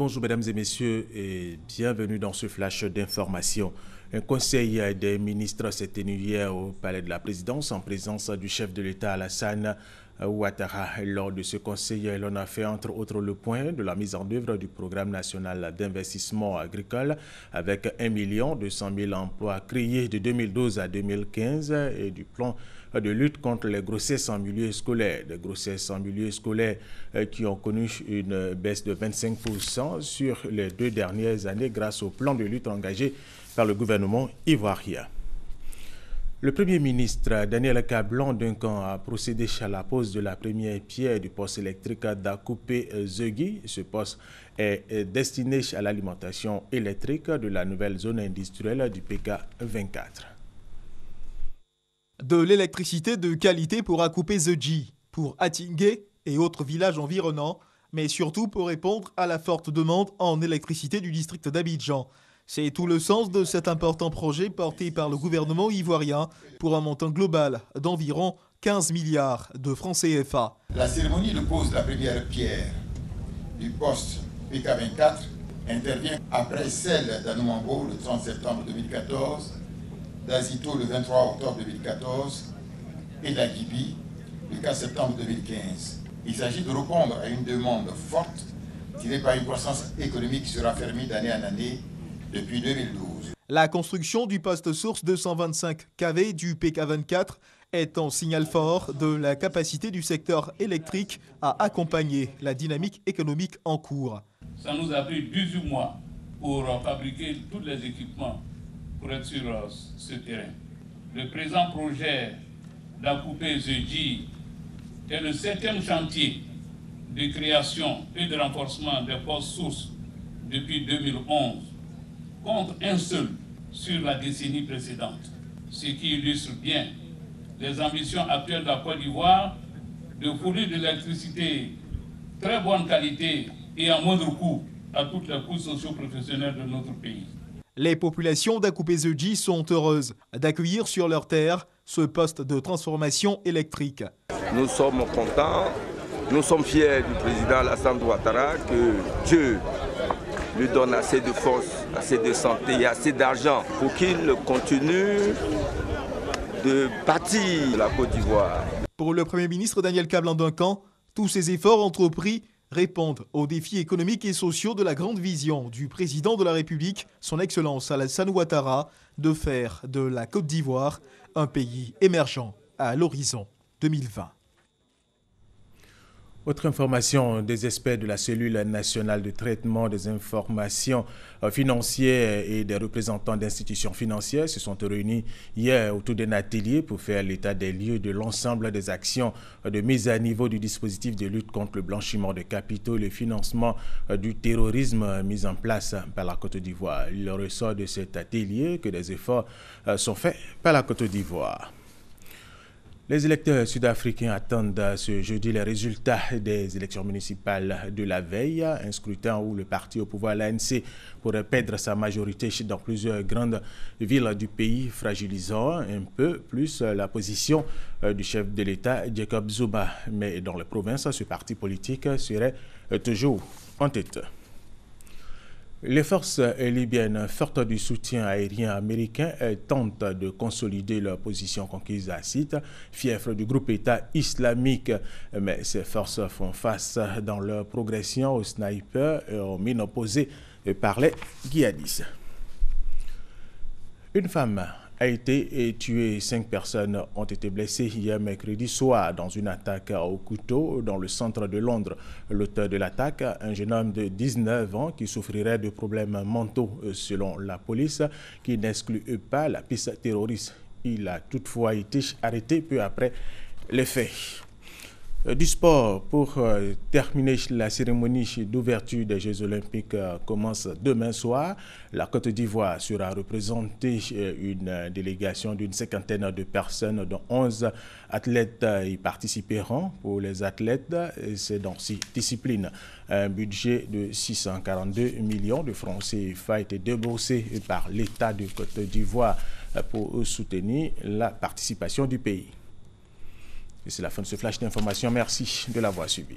Bonjour mesdames et messieurs et bienvenue dans ce flash d'information. Un conseil des ministres s'est tenu hier au palais de la présidence en présence du chef de l'État Alassane Ouattara. Lors de ce conseil, l'on a fait entre autres le point de la mise en œuvre du programme national d'investissement agricole avec 1 200 000 emplois créés de 2012 à 2015 et du plan de lutte contre les grossesses en milieu scolaire. Des grossesses en milieu scolaire qui ont connu une baisse de 25% sur les 2 dernières années grâce au plan de lutte engagé par le gouvernement ivoirien. Le Premier ministre Daniel Kablan-Duncan a procédé à la pose de la première pierre du poste électrique d'Akupé-Zeuguy. Ce poste est destiné à l'alimentation électrique de la nouvelle zone industrielle du PK24. De l'électricité de qualité pour Akupé-Zeuguy, pour Atingué et autres villages environnants, mais surtout pour répondre à la forte demande en électricité du district d'Abidjan. C'est tout le sens de cet important projet porté par le gouvernement ivoirien pour un montant global d'environ 15 milliards de francs CFA. La cérémonie de pose de la première pierre du poste PK24 intervient après celle d'Anoumambo le 30 septembre 2014, d'Azito le 23 octobre 2014 et d'Agibi le 4 septembre 2015. Il s'agit de répondre à une demande forte tirée par une croissance économique qui se raffermit d'année en année depuis 2012. La construction du poste source 225 kV du PK24 est un signal fort de la capacité du secteur électrique à accompagner la dynamique économique en cours. Ça nous a pris 18 mois pour fabriquer tous les équipements pour être sur ce terrain. Le présent projet d'Akupé-Zeuguy est le 7e chantier de création et de renforcement des postes sources depuis 2011, contre un seul sur la décennie précédente, ce qui illustre bien les ambitions actuelles de la Côte d'Ivoire de fournir de l'électricité très bonne qualité et à moindre coût à toutes les couches socio-professionnelles de notre pays. Les populations d'Akupé-Zeuguy sont heureuses d'accueillir sur leur terre ce poste de transformation électrique. Nous sommes contents, nous sommes fiers du président Alassane Ouattara que Dieu lui donne assez de force, assez de santé et assez d'argent pour qu'il continue de bâtir la Côte d'Ivoire. Pour le Premier ministre Daniel Kablan-Duncan, tous ces efforts entrepris répondent aux défis économiques et sociaux de la grande vision du président de la République, son Excellence Alassane Ouattara, de faire de la Côte d'Ivoire un pays émergent à l'horizon 2020. Autre information, des experts de la cellule nationale de traitement des informations financières et des représentants d'institutions financières se sont réunis hier autour d'un atelier pour faire l'état des lieux de l'ensemble des actions de mise à niveau du dispositif de lutte contre le blanchiment de capitaux et le financement du terrorisme mis en place par la Côte d'Ivoire. Il ressort de cet atelier que des efforts sont faits par la Côte d'Ivoire. Les électeurs sud-africains attendent ce jeudi les résultats des élections municipales de la veille, un scrutin où le parti au pouvoir, l'ANC, pourrait perdre sa majorité dans plusieurs grandes villes du pays, fragilisant un peu plus la position du chef de l'État, Jacob Zuma. Mais dans les provinces, ce parti politique serait toujours en tête. Les forces libyennes, fortes du soutien aérien américain, tentent de consolider leur position conquise à Site, fief du groupe État islamique. Mais ces forces font face dans leur progression aux snipers et aux mines opposées par les djihadistes. Une femme a été tuée. 5 personnes ont été blessées hier mercredi soir dans une attaque au couteau dans le centre de Londres. L'auteur de l'attaque, un jeune homme de 19 ans qui souffrirait de problèmes mentaux selon la police, qui n'exclut pas la piste terroriste. Il a toutefois été arrêté peu après les faits. Du sport, pour terminer, la cérémonie d'ouverture des Jeux Olympiques commence demain soir. La Côte d'Ivoire sera représentée une délégation d'une 50aine de personnes, dont 11 athlètes y participeront. Pour les athlètes, c'est dans 6 disciplines. Un budget de 642 millions de francs CFA a été déboursé par l'État de Côte d'Ivoire pour soutenir la participation du pays. Et c'est la fin de ce flash d'information. Merci de l'avoir suivi.